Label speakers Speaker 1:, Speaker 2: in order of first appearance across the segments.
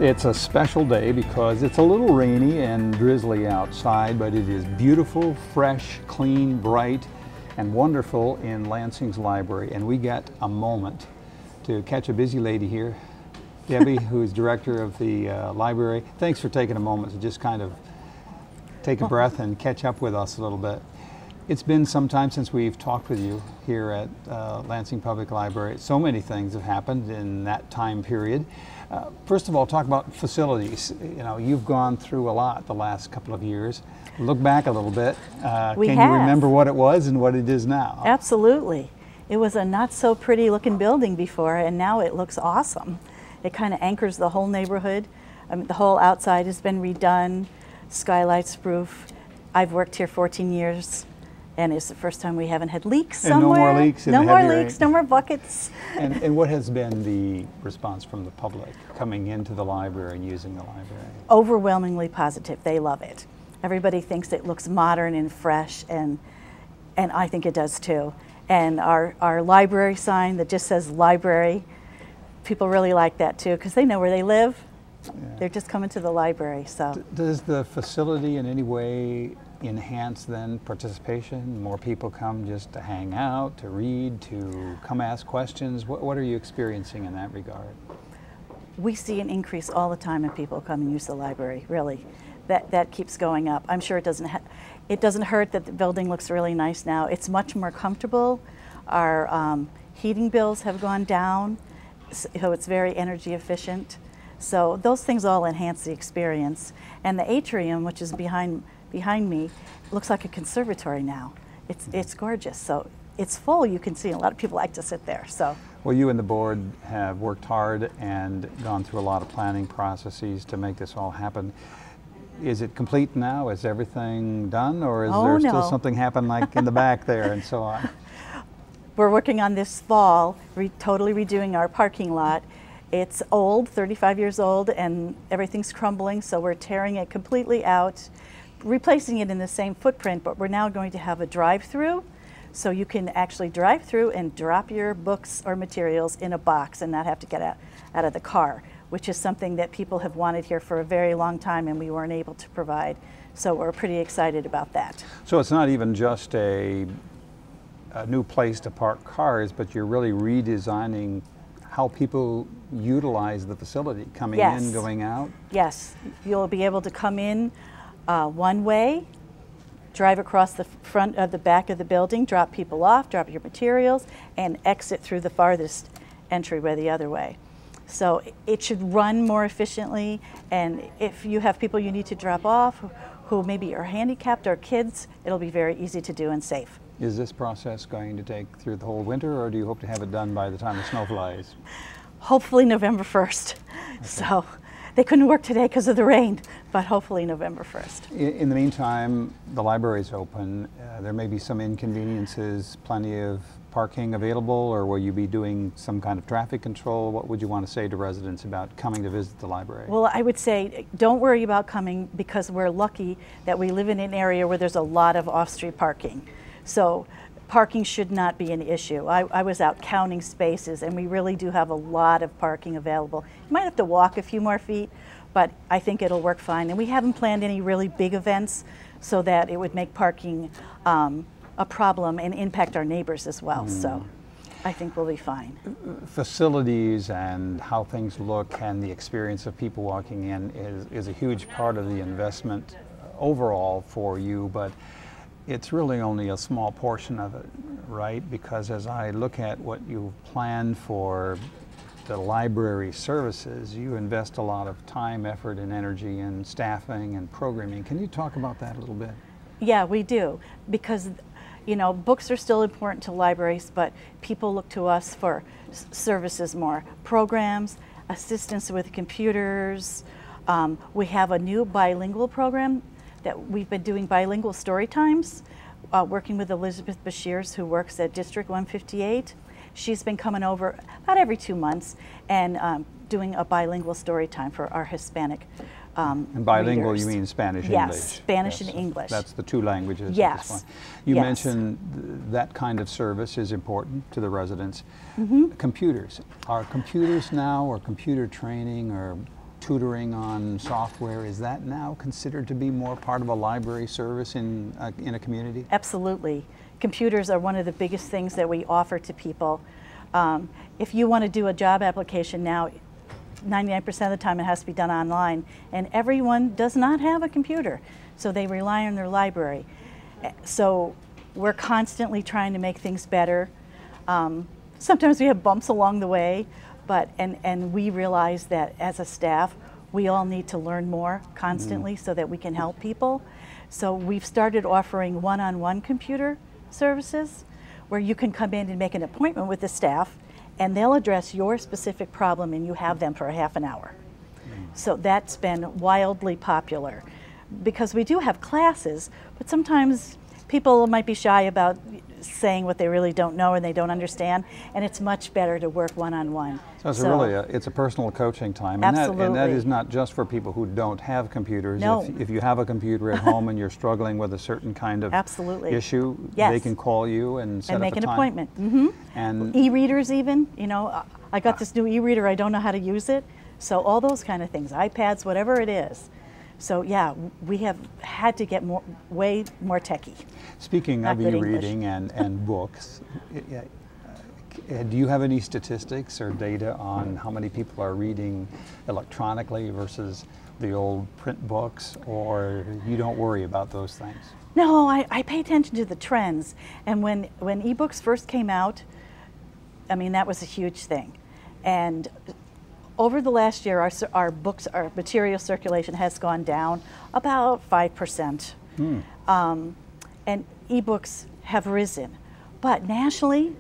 Speaker 1: It's a special day because it's a little rainy and drizzly outside, but it is beautiful, fresh, clean, bright, and wonderful in Lansing's library. And we get a moment to catch a busy lady here, Debbie, who's director of the library. Thanks for taking a moment to just kind of take a breath and catch up with us a little bit. It's been some time since we've talked with you here at Lansing Public Library. So many things have happened in that time period. First of all, talk about facilities. You know, you've gone through a lot the last couple of years. Look back a little bit. Can you remember what it was and what it is now?
Speaker 2: Absolutely. It was a not so pretty looking building before, and now it looks awesome. It kind of anchors the whole neighborhood. The whole outside has been redone, skylights, roof. I've worked here 14 years. And it's the first time we haven't had leaks somewhere.
Speaker 1: And no more leaks in
Speaker 2: the
Speaker 1: heavy rain.
Speaker 2: No more leaks, no more buckets.
Speaker 1: And what has been the response from the public coming into the library and using the library?
Speaker 2: Overwhelmingly positive. They love it. Everybody thinks it looks modern and fresh, and I think it does too. And our library sign that just says library, people really like that too because they know where they live. Yeah. They're just coming to the library. So
Speaker 1: does the facility in any way enhance then participation? More people come just to hang out, to read, to come ask questions? What are you experiencing in that regard?
Speaker 2: We see an increase all the time in people come and use the library, really. That keeps going up. I'm sure it doesn't hurt that the building looks really nice now. It's much more comfortable. Our heating bills have gone down, so it's very energy efficient. So those things all enhance the experience. And the atrium, which is behind me, looks like a conservatory now. It's gorgeous. So it's full, you can see. A lot of people like to sit there. So.
Speaker 1: Well, you and the board have worked hard and gone through a lot of planning processes to make this all happen. Is it complete now? Is everything done, or is there still something happen like in the back there and so on?
Speaker 2: We're working on this fall, totally redoing our parking lot. It's old, 35 years old, and everything's crumbling, so we're tearing it completely out, replacing it in the same footprint, but we're now going to have a drive-through, so you can actually drive through and drop your books or materials in a box and not have to get out of the car, which is something that people have wanted here for a very long time and we weren't able to provide. So we're pretty excited about that.
Speaker 1: So it's not even just a new place to park cars, but you're really redesigning how people utilize the facility, coming in, going out?
Speaker 2: Yes, you'll be able to come in one way, drive across the front of the back of the building, drop people off, drop your materials, and exit through the farthest entryway the other way. So it should run more efficiently, and if you have people you need to drop off who maybe are handicapped or kids, it'll be very easy to do and safe.
Speaker 1: Is this process going to take through the whole winter, or do you hope to have it done by the time the snow flies?
Speaker 2: Hopefully November 1st. Okay. So they couldn't work today because of the rain, but hopefully November 1st.
Speaker 1: In the meantime, the library is open. There may be some inconveniences, plenty of parking available, or will you be doing some kind of traffic control? What would you want to say to residents about coming to visit the library?
Speaker 2: Well, I would say don't worry about coming because we're lucky that we live in an area where there's a lot of off-street parking. So parking should not be an issue. I was out counting spaces, and we really do have a lot of parking available. You might have to walk a few more feet, but I think it'll work fine. And we haven't planned any really big events so that it would make parking a problem and impact our neighbors as well. So I think we'll be fine.
Speaker 1: Facilities and how things look and the experience of people walking in is a huge part of the investment overall for you, but it's really only a small portion of it, right? Because as I look at what you've planned for the library services, you invest a lot of time, effort, and energy in staffing and programming. Can you talk about that a little bit?
Speaker 2: Yeah, we do, because you know, books are still important to libraries, but people look to us for services more. Programs, assistance with computers. We have a new bilingual program that we've been doing bilingual story times, working with Elizabeth Bashirs, who works at District 158. She's been coming over about every 2 months and doing a bilingual story time for our Hispanic
Speaker 1: and bilingual,
Speaker 2: readers.
Speaker 1: You mean Spanish,
Speaker 2: yes,
Speaker 1: English?
Speaker 2: Spanish and English.
Speaker 1: That's the two languages.
Speaker 2: Yes.
Speaker 1: At this point. You mentioned that kind of service is important to the residents. Computers. Are computers now, or computer training, or tutoring on software, is that now considered to be more part of a library service in a community?
Speaker 2: Absolutely. Computers are one of the biggest things that we offer to people. If you want to do a job application now, 99% of the time it has to be done online, and everyone does not have a computer, so they rely on their library. So we're constantly trying to make things better. Sometimes we have bumps along the way, but and we realize that as a staff, we all need to learn more constantly so that we can help people. So we've started offering one-on-one computer services where you can come in and make an appointment with the staff and they'll address your specific problem and you have them for a half an hour. So that's been wildly popular because we do have classes, but sometimes people might be shy about saying what they really don't know and they don't understand, and it's much better to work one-on-one.
Speaker 1: So it's really it's a personal coaching time.
Speaker 2: Absolutely.
Speaker 1: And that is not just for people who don't have computers.
Speaker 2: No.
Speaker 1: If you have a computer at home and you're struggling with a certain kind of issue,
Speaker 2: yes,
Speaker 1: they can call you and set up a time.
Speaker 2: And make an appointment.
Speaker 1: And
Speaker 2: e-readers even, you know, I got this new e-reader, I don't know how to use it. So all those kind of things, iPads, whatever it is. So yeah, we have had to get way more techie.
Speaker 1: Speaking of e-reading and books, do you have any statistics or data on how many people are reading electronically versus the old print books, or you don't worry about those things?
Speaker 2: No, I pay attention to the trends. And when ebooks first came out, I mean, that was a huge thing. And over the last year, our material circulation has gone down about 5%. And ebooks have risen. But nationally,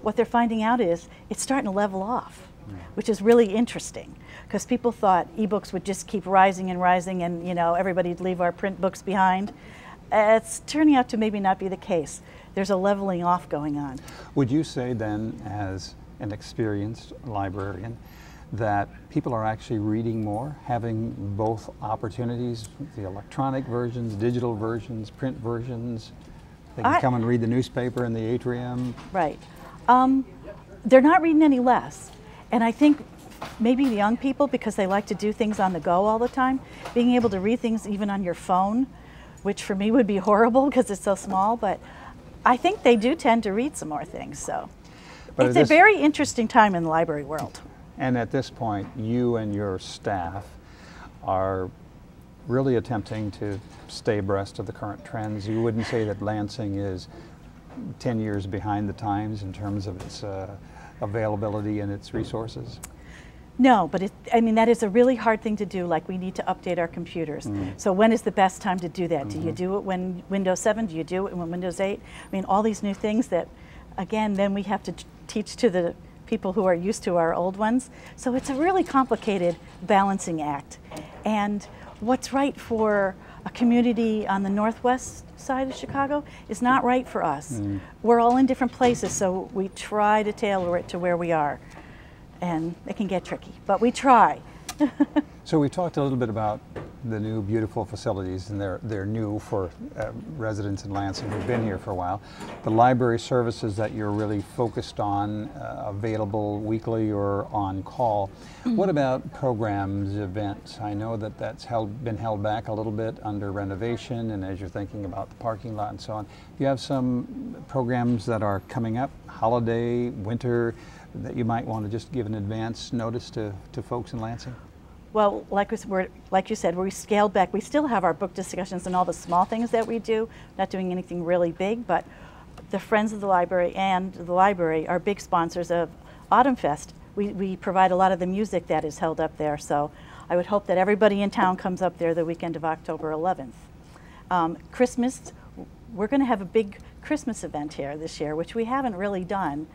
Speaker 2: what they're finding out is it's starting to level off, which is really interesting because people thought ebooks would just keep rising and you know, everybody'd leave our print books behind. It's turning out to maybe not be the case. There's a leveling off going on.
Speaker 1: Would you say then, as an experienced librarian, that people are actually reading more, having both opportunities, the electronic versions, digital versions, print versions? They can come and read the newspaper in the atrium.
Speaker 2: Right. They're not reading any less. And I think maybe the young people, because they like to do things on the go all the time, being able to read things even on your phone, which for me would be horrible because it's so small, but I think they do tend to read some more things. So it's a very interesting time in the library world.
Speaker 1: And at this point, you and your staff are really attempting to stay abreast of the current trends. You wouldn't say that Lansing is 10 years behind the times in terms of its availability and its resources?
Speaker 2: No, but I mean, that is a really hard thing to do. Like, we need to update our computers. So when is the best time to do that? Do you do it when Windows 7? Do you do it when Windows 8? I mean, all these new things that, again, then we have to teach to the people who are used to our old ones. So it's a really complicated balancing act. And what's right for a community on the northwest side of Chicago is not right for us. We're all in different places, so we try to tailor it to where we are. And it can get tricky, but we try.
Speaker 1: So we talked a little bit about the new beautiful facilities, and they're new for residents in Lansing who've been here for a while. The library services that you're really focused on, available weekly or on call. What about programs, events? I know that that's been held back a little bit under renovation, and as you're thinking about the parking lot and so on. Do you have some programs that are coming up, holiday, winter, that you might want to just give an advance notice to folks in Lansing?
Speaker 2: Well, like you said, we scaled back. We still have our book discussions and all the small things that we do, not doing anything really big, but the Friends of the Library and the library are big sponsors of Autumn Fest. We provide a lot of the music that is held up there, so I would hope that everybody in town comes up there the weekend of October 11th. Christmas, we're going to have a big Christmas event here this year, which we haven't really done.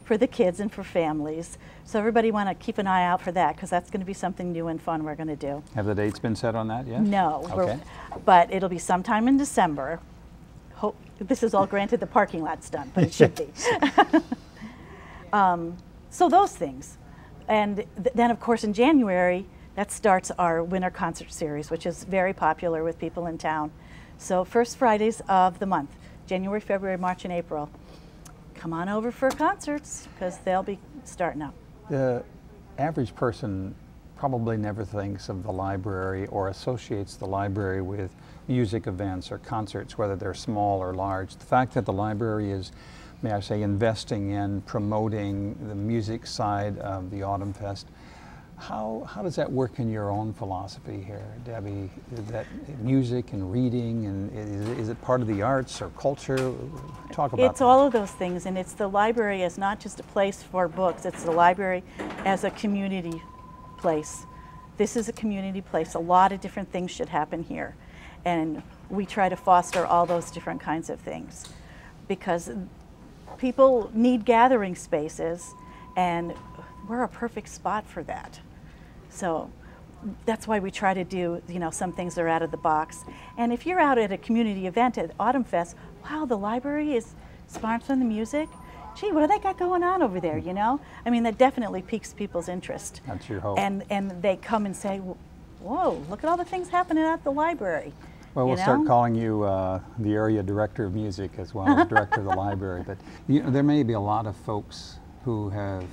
Speaker 2: For the kids and for families. So everybody want to keep an eye out for that, because that's going to be something new and fun we're going to do.
Speaker 1: Have the dates been set on that yet?
Speaker 2: No,
Speaker 1: okay.
Speaker 2: But it'll be sometime in December. This is all granted the parking lot's done, but it should be. So those things. And then of course in January, that starts our winter concert series, which is very popular with people in town. So first Fridays of the month, January, February, March, and April. Come on over for concerts, because they'll be starting up.
Speaker 1: The average person probably never thinks of the library or associates the library with music events or concerts, whether they're small or large. The fact that the library is, may I say, investing in promoting the music side of the Autumn Fest, how does that work in your own philosophy here, Debbie? Is that music and reading, and is it part of the arts or culture? Talk about
Speaker 2: It's all of those things, and it's the library as not just a place for books, it's the library as a community place. This is a community place. A lot of different things should happen here, and we try to foster all those different kinds of things because people need gathering spaces, and we're a perfect spot for that. So that's why we try to do, you know, some things that are out of the box. And if you're out at a community event at Autumn Fest, wow, the library is sponsoring the music. Gee, what do they got going on over there, you know? I mean, that definitely piques people's interest.
Speaker 1: That's your hope.
Speaker 2: And they come and say, whoa, look at all the things happening at the library.
Speaker 1: Well, we'll start calling you the area director of music as well as director of the library. But you know, there may be a lot of folks who have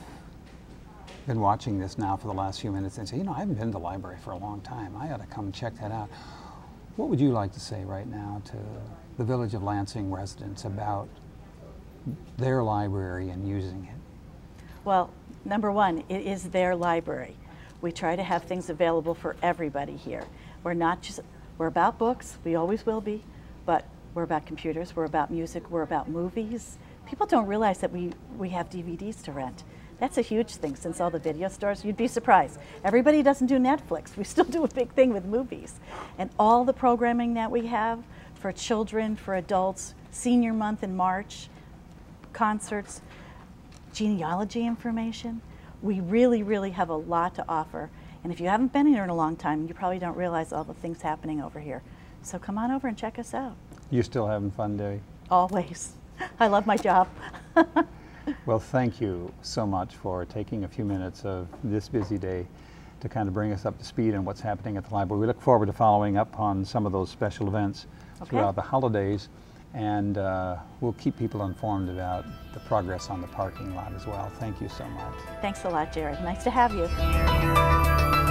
Speaker 1: been watching this now for the last few minutes and say, you know, I haven't been to the library for a long time. I ought to come check that out. What would you like to say right now to the Village of Lansing residents about their library and using it?
Speaker 2: Well, number one, it is their library. We try to have things available for everybody here. We're about books, we always will be, but we're about computers, we're about music, we're about movies. People don't realize that we have DVDs to rent. That's a huge thing since all the video stores, you'd be surprised. Everybody doesn't do Netflix. We still do a big thing with movies. And all the programming that we have for children, for adults, Senior Month in March, concerts, genealogy information, we really, really have a lot to offer. And if you haven't been here in a long time, you probably don't realize all the things happening over here. So come on over and check us out.
Speaker 1: You still having fun, Debbie?
Speaker 2: Always. I love my job.
Speaker 1: Well, thank you so much for taking a few minutes of this busy day to kind of bring us up to speed on what's happening at the library. We look forward to following up on some of those special events throughout the holidays, and we'll keep people informed about the progress on the parking lot as well. Thank you so much.
Speaker 2: Thanks a lot, Jerry. Nice to have you.